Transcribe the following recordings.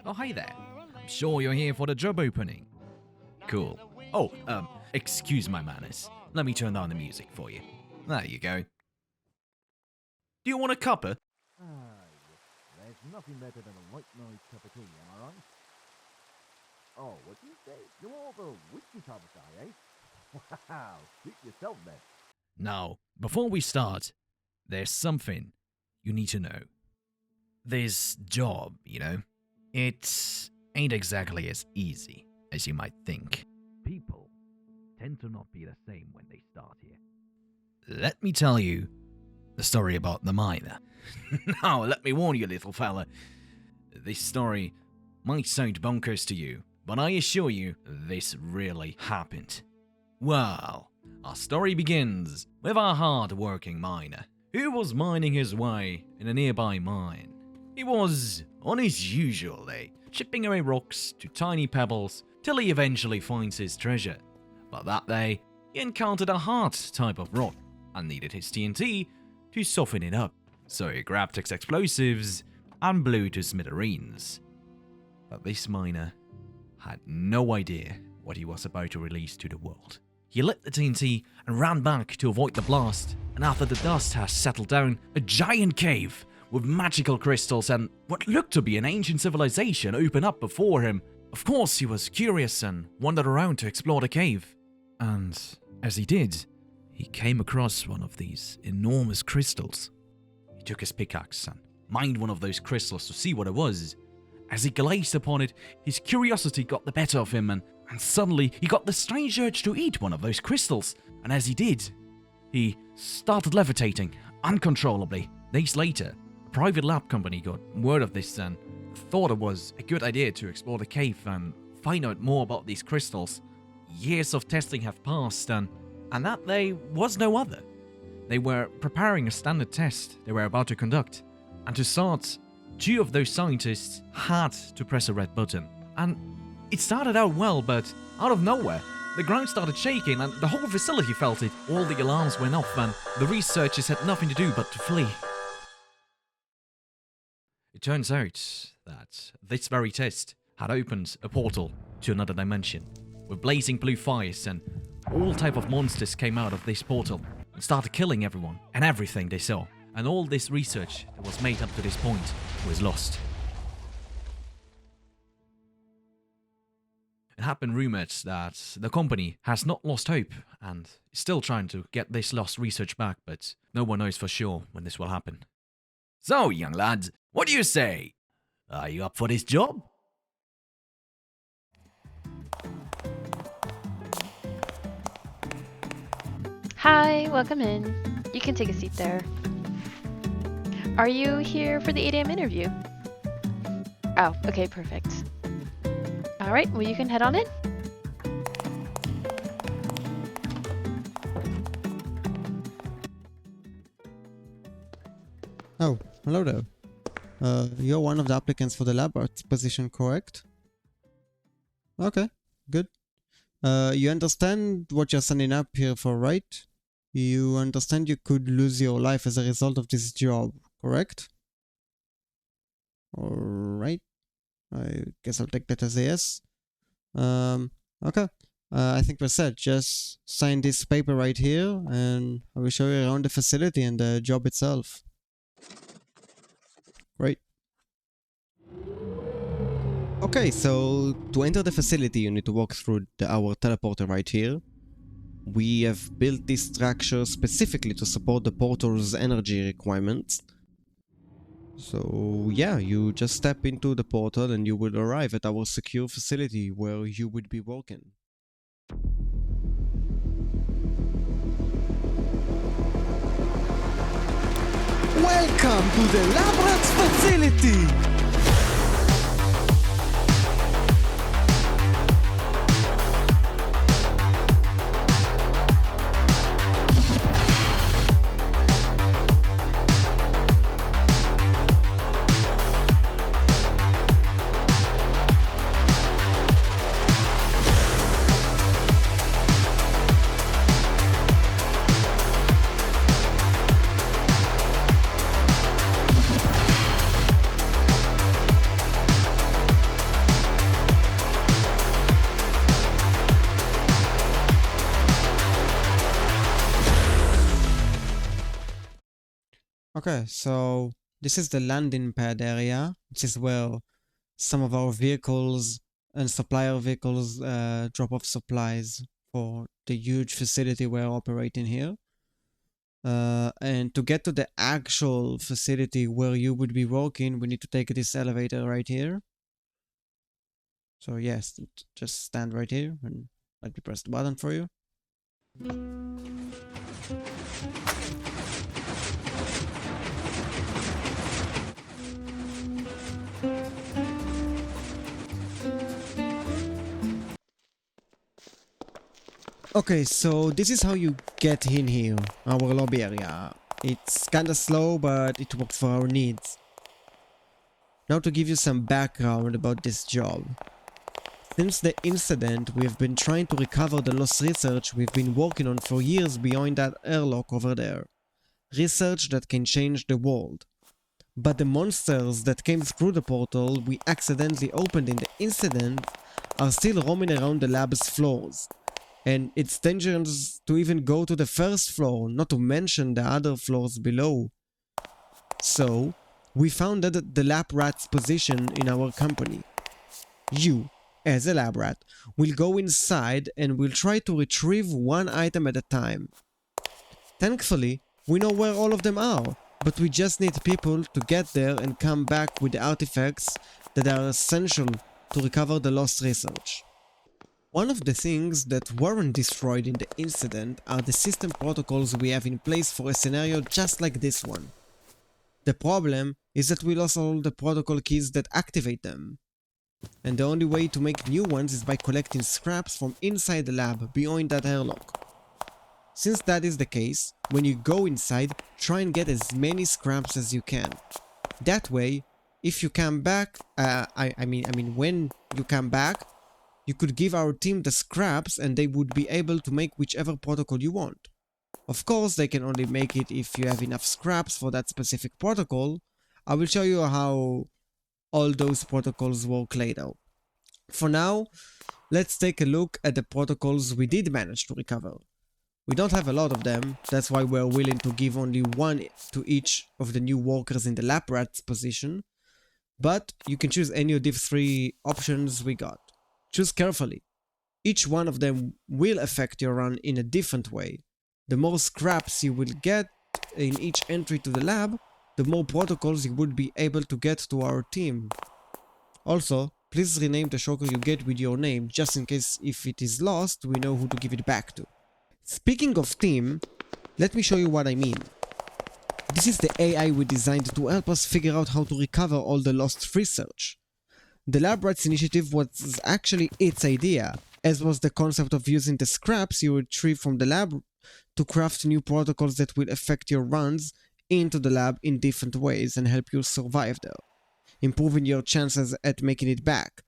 Oh, hi there. I'm sure you're here for the job opening. Cool. Oh, excuse my manners. Let me turn down the music for you. There you go. Do you want a cuppa? There's nothing better than a white noise cup of tea, am I right? Oh, what do you say? You're more of a whiskey type of guy, eh? Wow, suit yourself then. Now, before we start, there's something you need to know. This job, it ain't exactly as easy as you might think. People tend to not be the same when they start here. Let me tell you the story about the miner. Now, let me warn you, little fella. This story might sound bonkers to you, but I assure you, this really happened. Well, our story begins with a hard-working miner who was mining his way in a nearby mine. He was on his usual day, chipping away rocks to tiny pebbles till he eventually finds his treasure. But that day, he encountered a hard type of rock and needed his TNT to soften it up. So he grabbed his explosives and blew to smithereens. But this miner had no idea what he was about to release to the world. He lit the TNT and ran back to avoid the blast, and after the dust has settled down, a giant cave with magical crystals and what looked to be an ancient civilization opened up before him. Of course, he was curious and wandered around to explore the cave. And as he did, he came across one of these enormous crystals. He took his pickaxe and mined one of those crystals to see what it was. As he gazed upon it, his curiosity got the better of him, and suddenly he got the strange urge to eat one of those crystals. And as he did, he started levitating uncontrollably. Days later, a private lab company got word of this and thought it was a good idea to explore the cave and find out more about these crystals. Years of testing have passed, and that day was no other. They were preparing a standard test they were about to conduct, and to start, 2 of those scientists had to press a red button. And it started out well, but out of nowhere, the ground started shaking and the whole facility felt it. All the alarms went off and the researchers had nothing to do but to flee. It turns out that this very test had opened a portal to another dimension, with blazing blue fires, and all type of monsters came out of this portal and started killing everyone and everything they saw. And all this research that was made up to this point was lost. It had been rumored that the company has not lost hope and is still trying to get this lost research back, but no one knows for sure when this will happen. So, young lads, what do you say? Are you up for this job? Hi, welcome in. You can take a seat there. Are you here for the 8 a.m. interview? Oh, okay, perfect. All right, well, you can head on in. Oh, hello there. You're one of the applicants for the lab art position, correct? Okay, good. You understand what you're signing up here for, right? You understand you could lose your life as a result of this job, correct? Alright. I guess I'll take that as a yes. Okay. I think we're set. Just sign this paper right here and I will show you around the facility and the job itself. Great. Okay, so to enter the facility you need to walk through our teleporter right here. We have built this structure specifically to support the portal's energy requirements. So yeah, you just step into the portal and you will arrive at our secure facility where you would be working. Welcome to the Labrats facility! Okay, so this is the landing pad area. This is where some of our vehicles and supplier vehicles drop off supplies for the huge facility we're operating here. And to get to the actual facility where you would be working, we need to take this elevator right here. So yes, just stand right here and let me press the button for you. Okay, so this is how you get in here, our lobby area. It's kinda slow, but it works for our needs. Now to give you some background about this job. Since the incident, we've been trying to recover the lost research we've been working on for years beyond that airlock over there. Research that can change the world. But the monsters that came through the portal we accidentally opened in the incident are still roaming around the lab's floors. And it's dangerous to even go to the first floor, not to mention the other floors below. So, we found that the lab rat's position in our company. You, as a lab rat, will go inside and will try to retrieve one item at a time. Thankfully, we know where all of them are, but we just need people to get there and come back with the artifacts that are essential to recover the lost research. One of the things that weren't destroyed in the incident are the system protocols we have in place for a scenario just like this one. The problem is that we lost all the protocol keys that activate them. And the only way to make new ones is by collecting scraps from inside the lab beyond that airlock. Since that is the case, when you go inside, try and get as many scraps as you can. That way, if you come back, when you come back, you could give our team the scraps and they would be able to make whichever protocol you want. Of course, they can only make it if you have enough scraps for that specific protocol. I will show you how all those protocols work later. For now, let's take a look at the protocols we did manage to recover. We don't have a lot of them, that's why we're willing to give only one to each of the new workers in the lab rat's position, but you can choose any of the 3 options we got. Choose carefully. Each one of them will affect your run in a different way. The more scraps you will get in each entry to the lab, the more protocols you would be able to get to our team. Also, please rename the shulker you get with your name, just in case if it is lost, we know who to give it back to. Speaking of team, let me show you what I mean. This is the AI we designed to help us figure out how to recover all the lost research. The Lab Rats initiative was actually its idea, as was the concept of using the scraps you retrieve from the lab to craft new protocols that will affect your runs into the lab in different ways and help you survive there, improving your chances at making it back.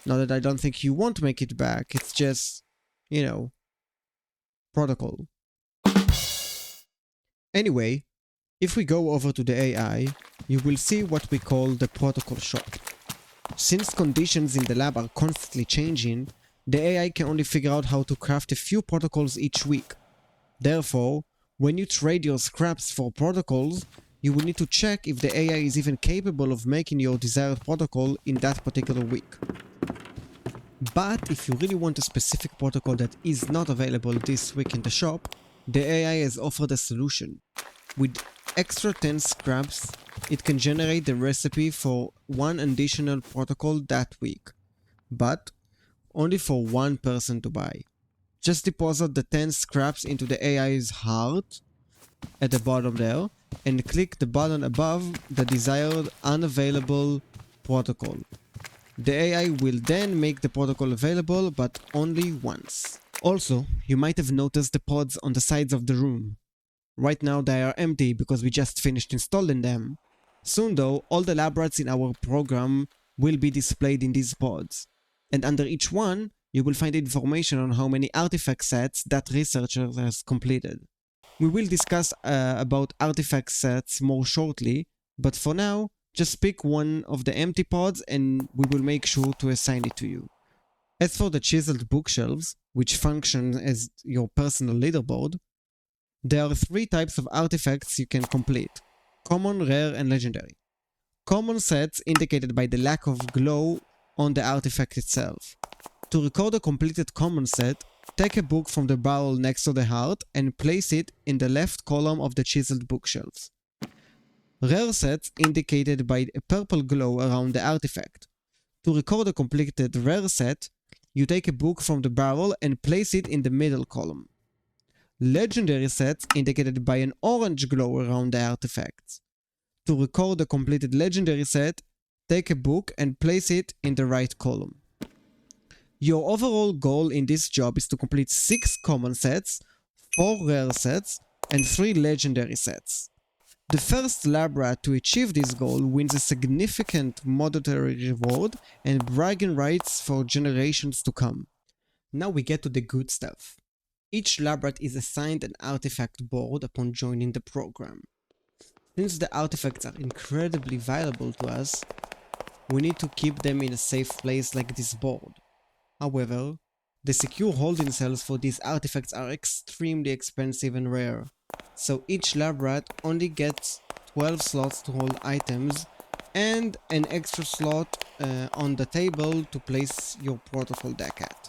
Not that I don't think you won't make it back, it's just, protocol. Anyway, if we go over to the AI, you will see what we call the protocol shop. Since conditions in the lab are constantly changing, the AI can only figure out how to craft a few protocols each week. Therefore, when you trade your scraps for protocols, you will need to check if the AI is even capable of making your desired protocol in that particular week. But if you really want a specific protocol that is not available this week in the shop, the AI has offered a solution. With extra 10 scraps, it can generate the recipe for one additional protocol that week, but only for one person to buy. Just deposit the 10 scraps into the AI's heart at the bottom there and click the button above the desired unavailable protocol. The AI will then make the protocol available, but only once. Also, you might have noticed the pods on the sides of the room. Right now they are empty because we just finished installing them. Soon though, all the lab rats in our program will be displayed in these pods. And under each one, you will find information on how many artifact sets that researcher has completed. We will discuss about artifact sets more shortly, but for now, just pick one of the empty pods and we will make sure to assign it to you. As for the chiseled bookshelves, which function as your personal leaderboard, there are 3 types of artifacts you can complete. Common, Rare, and Legendary. Common sets indicated by the lack of glow on the artifact itself. To record a completed common set, take a book from the barrel next to the heart and place it in the left column of the chiseled bookshelves. Rare sets indicated by a purple glow around the artifact. To record a completed rare set, you take a book from the barrel and place it in the middle column. Legendary sets indicated by an orange glow around the artifacts. To record a completed legendary set, take a book and place it in the right column. Your overall goal in this job is to complete 6 common sets, 4 rare sets, and 3 legendary sets. The first lab rat to achieve this goal wins a significant monetary reward and bragging rights for generations to come. Now we get to the good stuff. Each lab rat is assigned an artifact board upon joining the program. Since the artifacts are incredibly valuable to us, we need to keep them in a safe place like this board. However, the secure holding cells for these artifacts are extremely expensive and rare, so each lab rat only gets 12 slots to hold items and an extra slot on the table to place your protocol deck at.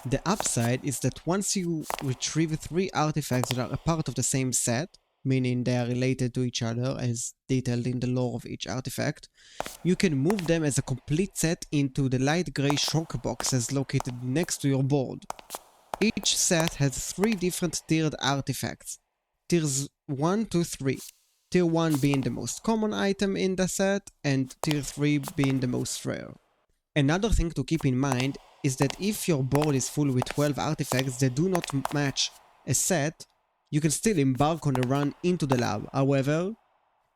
The upside is that once you retrieve 3 artifacts that are a part of the same set, meaning they are related to each other as detailed in the lore of each artifact, you can move them as a complete set into the light grey shulker boxes located next to your board. Each set has 3 different tiered artifacts, tiers 1 to 3, tier 1 being the most common item in the set and tier 3 being the most rare. Another thing to keep in mind is that if your board is full with 12 artifacts that do not match a set, you can still embark on a run into the lab. However,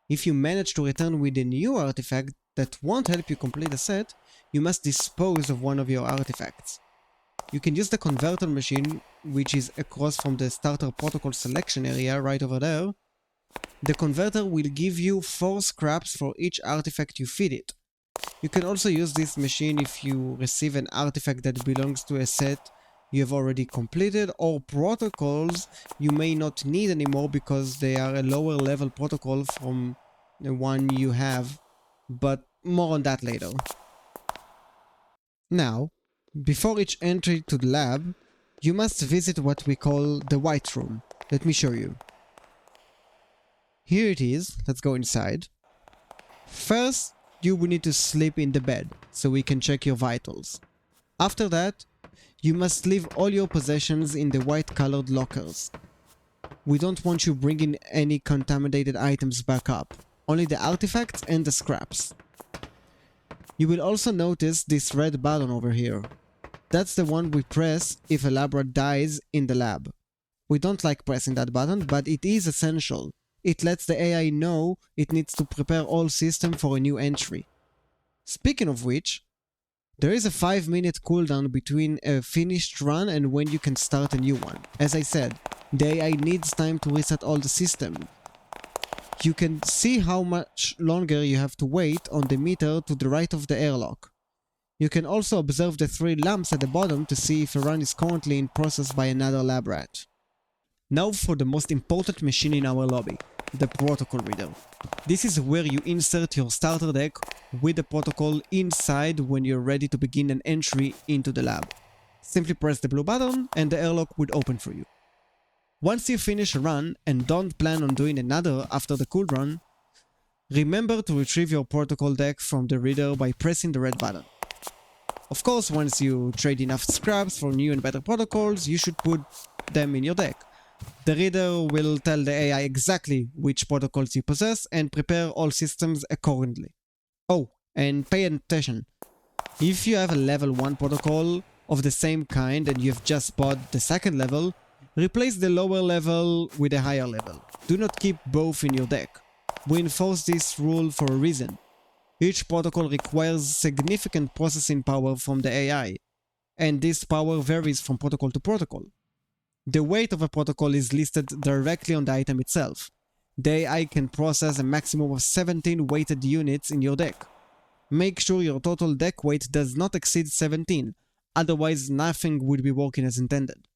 if you manage to return with a new artifact that won't help you complete a set, you must dispose of one of your artifacts. You can use the converter machine, which is across from the starter protocol selection area right over there. The converter will give you 4 scraps for each artifact you feed it. You can also use this machine if you receive an artifact that belongs to a set you have already completed, or protocols you may not need anymore because they are a lower level protocol from the one you have, but more on that later. Now, before each entry to the lab, you must visit what we call the White Room. Let me show you. Here it is, let's go inside. First, you will need to sleep in the bed, so we can check your vitals. After that, you must leave all your possessions in the white colored lockers. We don't want you bringing any contaminated items back up, only the artifacts and the scraps. You will also notice this red button over here. That's the one we press if a lab rat dies in the lab. We don't like pressing that button, but it is essential. It lets the AI know it needs to prepare all systems for a new entry. Speaking of which, there is a 5-minute cooldown between a finished run and when you can start a new one. As I said, the AI needs time to reset all the system. You can see how much longer you have to wait on the meter to the right of the airlock. You can also observe the 3 lamps at the bottom to see if a run is currently in process by another lab rat. Now for the most important machine in our lobby, the protocol reader. This is where you insert your starter deck with the protocol inside when you're ready to begin an entry into the lab. Simply press the blue button and the airlock would open for you. Once you finish a run and don't plan on doing another after the cooldown, remember to retrieve your protocol deck from the reader by pressing the red button. Of course, once you trade enough scraps for new and better protocols, you should put them in your deck. The reader will tell the AI exactly which protocols you possess and prepare all systems accordingly. Oh, and pay attention. If you have a level 1 protocol of the same kind and you have just bought the second level, replace the lower level with a higher level. Do not keep both in your deck. We enforce this rule for a reason. Each protocol requires significant processing power from the AI, and this power varies from protocol to protocol. The weight of a protocol is listed directly on the item itself. The AI can process a maximum of 17 weighted units in your deck. Make sure your total deck weight does not exceed 17, otherwise nothing would be working as intended.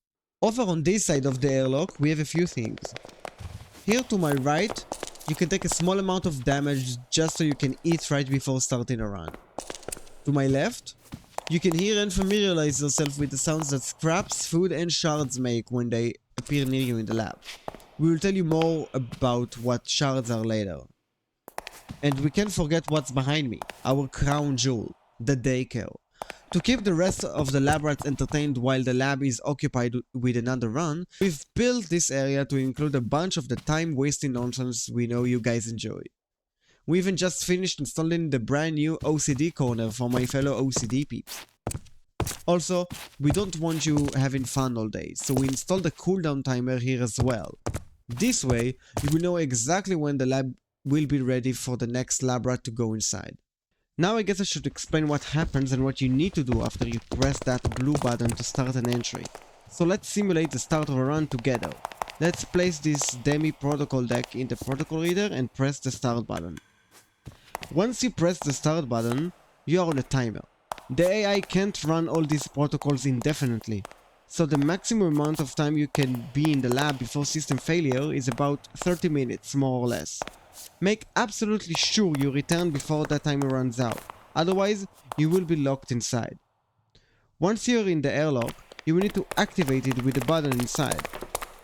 Over on this side of the airlock, we have a few things. Here to my right, you can take a small amount of damage just so you can eat right before starting a run. To my left, you can hear and familiarize yourself with the sounds that scraps, food and shards make when they appear near you in the lab. We will tell you more about what shards are later. And we can't forget what's behind me, our crown jewel, the daycare. To keep the rest of the lab rats entertained while the lab is occupied with another run, we've built this area to include a bunch of the time-wasting nonsense we know you guys enjoy. We even just finished installing the brand new OCD corner for my fellow OCD peeps. Also, we don't want you having fun all day, so we installed a cooldown timer here as well. This way, you will know exactly when the lab will be ready for the next lab rat to go inside. Now I guess I should explain what happens and what you need to do after you press that blue button to start an entry. So let's simulate the start of a run together. Let's place this Demi protocol deck in the protocol reader and press the start button. Once you press the start button, you are on a timer. The AI can't run all these protocols indefinitely, so the maximum amount of time you can be in the lab before system failure is about 30 minutes, more or less. Make absolutely sure you return before that timer runs out, otherwise you will be locked inside. Once you're in the airlock, you will need to activate it with the button inside.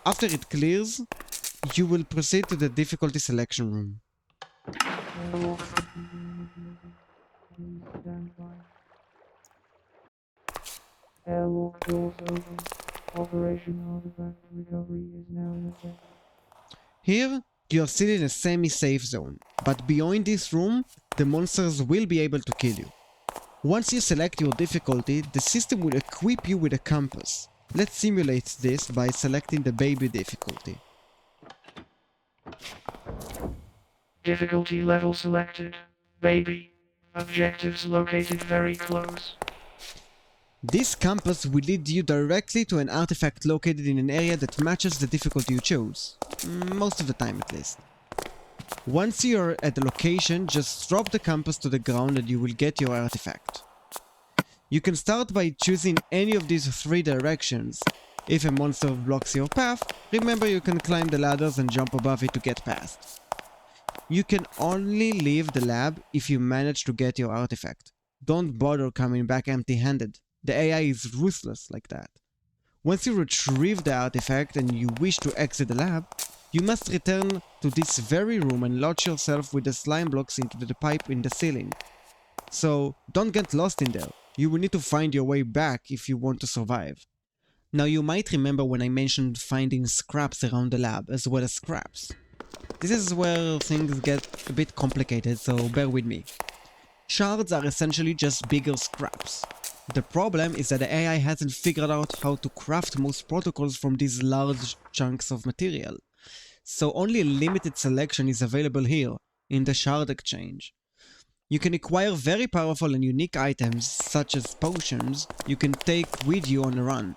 After it clears, you will proceed to the difficulty selection room. Here, you are still in a semi-safe zone, but beyond this room, the monsters will be able to kill you. Once you select your difficulty, the system will equip you with a compass. Let's simulate this by selecting the baby difficulty. Difficulty level selected. Baby. Objectives located very close. This compass will lead you directly to an artifact located in an area that matches the difficulty you chose. Most of the time at least. Once you are at the location, just drop the compass to the ground and you will get your artifact. You can start by choosing any of these three directions. If a monster blocks your path, remember you can climb the ladders and jump above it to get past. You can only leave the lab if you manage to get your artifact. Don't bother coming back empty-handed. The AI is ruthless like that. Once you retrieve the artifact and you wish to exit the lab, you must return to this very room and launch yourself with the slime blocks into the pipe in the ceiling. So don't get lost in there. You will need to find your way back if you want to survive. Now you might remember when I mentioned finding scraps around the lab as well as scraps. This is where things get a bit complicated, so bear with me. Shards are essentially just bigger scraps. The problem is that the AI hasn't figured out how to craft most protocols from these large chunks of material. So only a limited selection is available here, in the Shard Exchange. You can acquire very powerful and unique items, such as potions, you can take with you on a run.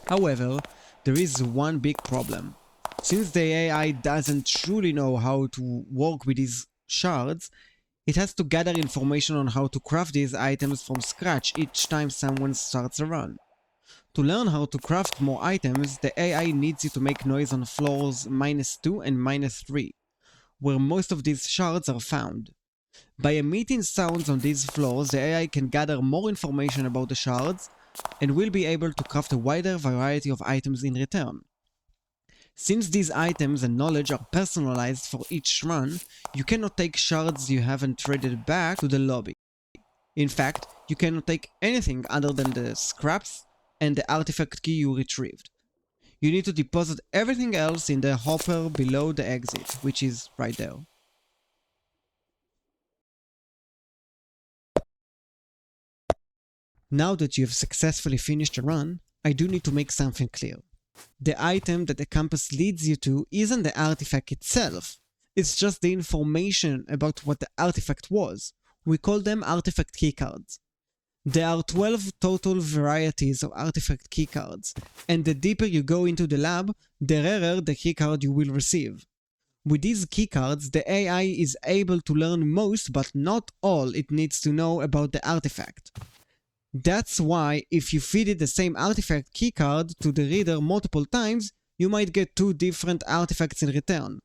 However, there is one big problem. Since the AI doesn't truly know how to work with these shards, it has to gather information on how to craft these items from scratch each time someone starts a run. To learn how to craft more items, the AI needs you to make noise on floors -2 and -3, where most of these shards are found. By emitting sounds on these floors, the AI can gather more information about the shards and will be able to craft a wider variety of items in return. Since these items and knowledge are personalized for each run, you cannot take shards you haven't traded back to the lobby. In fact, you cannot take anything other than the scraps and the artifact key you retrieved. You need to deposit everything else in the hopper below the exit, which is right there. Now that you have successfully finished a run, I do need to make something clear. The item that the compass leads you to isn't the artifact itself, it's just the information about what the artifact was. We call them artifact keycards. There are 12 total varieties of artifact keycards, and the deeper you go into the lab, the rarer the keycard you will receive. With these keycards, the AI is able to learn most but not all it needs to know about the artifact. That's why if you feed it the same artifact keycard to the reader multiple times, you might get two different artifacts in return.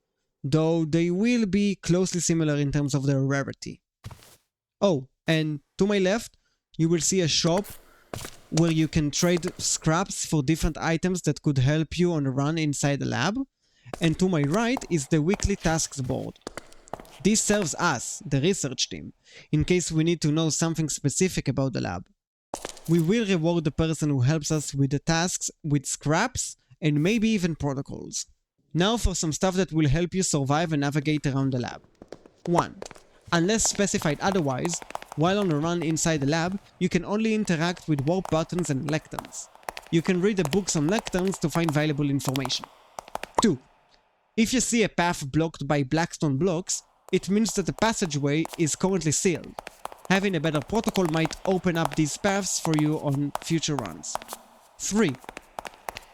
though they will be closely similar in terms of their rarity. Oh, and to my left, you will see a shop where you can trade scraps for different items that could help you on a run inside the lab. And to my right is the weekly tasks board. This serves us, the research team, in case we need to know something specific about the lab. We will reward the person who helps us with the tasks with scraps and maybe even protocols. Now for some stuff that will help you survive and navigate around the lab. 1. Unless specified otherwise, while on a run inside the lab, you can only interact with warp buttons and lecterns. You can read the books on lecterns to find valuable information. 2. If you see a path blocked by blackstone blocks, it means that the passageway is currently sealed. Having a better protocol might open up these paths for you on future runs. 3.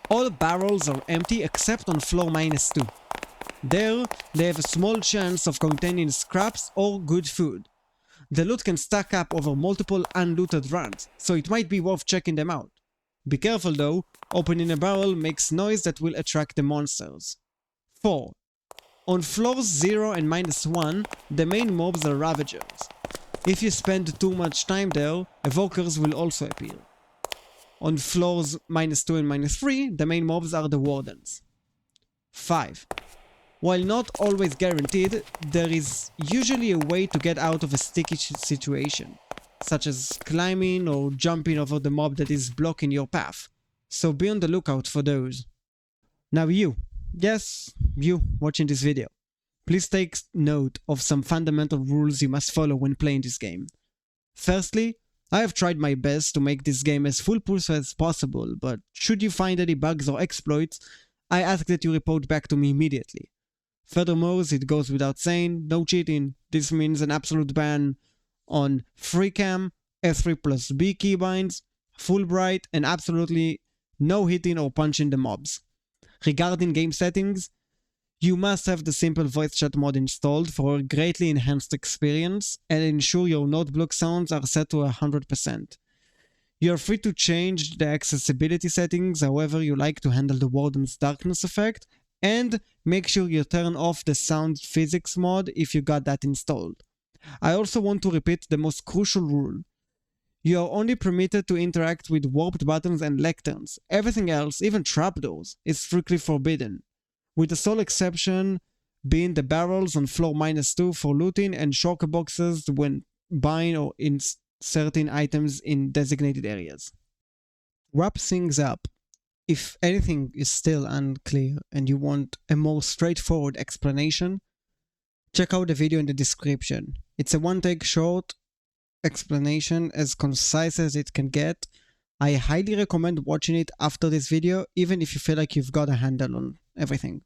All barrels are empty except on floor -2. There, they have a small chance of containing scraps or good food. The loot can stack up over multiple unlooted runs, so it might be worth checking them out. Be careful though, opening a barrel makes noise that will attract the monsters. 4. On floors 0 and -1, the main mobs are Ravagers. If you spend too much time there, Evokers will also appear. On floors -2 and -3, the main mobs are the Wardens. 5. While not always guaranteed, there is usually a way to get out of a sticky situation, such as climbing or jumping over the mob that is blocking your path, so be on the lookout for those. Now you, yes, you watching this video, please take note of some fundamental rules you must follow when playing this game. Firstly, I have tried my best to make this game as foolproof as possible, but should you find any bugs or exploits, I ask that you report back to me immediately. Furthermore, it goes without saying, no cheating. This means an absolute ban on free cam, F3+B keybinds, full bright, and absolutely no hitting or punching the mobs. Regarding game settings, you must have the simple voice chat mod installed for a greatly enhanced experience, and ensure your notebook sounds are set to 100%. You are free to change the accessibility settings however you like to handle the Warden's darkness effect, and make sure you turn off the sound physics mod if you got that installed. I also want to repeat the most crucial rule. You are only permitted to interact with warped buttons and lecterns. Everything else, even trapdoors, is strictly forbidden, with the sole exception being the barrels on floor -2 for looting and shulker boxes when buying or inserting items in designated areas. Wrap things up. If anything is still unclear and you want a more straightforward explanation, check out the video in the description. It's a one-take short explanation, as concise as it can get. I highly recommend watching it after this video, even if you feel like you've got a handle on everything.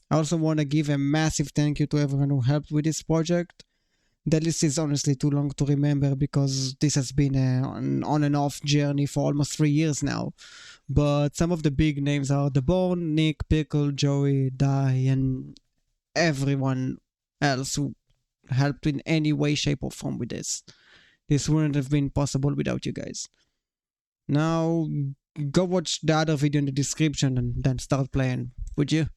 I also want to give a massive thank you to everyone who helped with this project. The list is honestly too long to remember because this has been an on and off journey for almost 3 years now. But some of the big names are The Born, Nick, Pickle, Joey, Dai, and everyone else who helped in any way, shape, or form with this. This wouldn't have been possible without you guys. Now, go watch the other video in the description and then start playing, would you?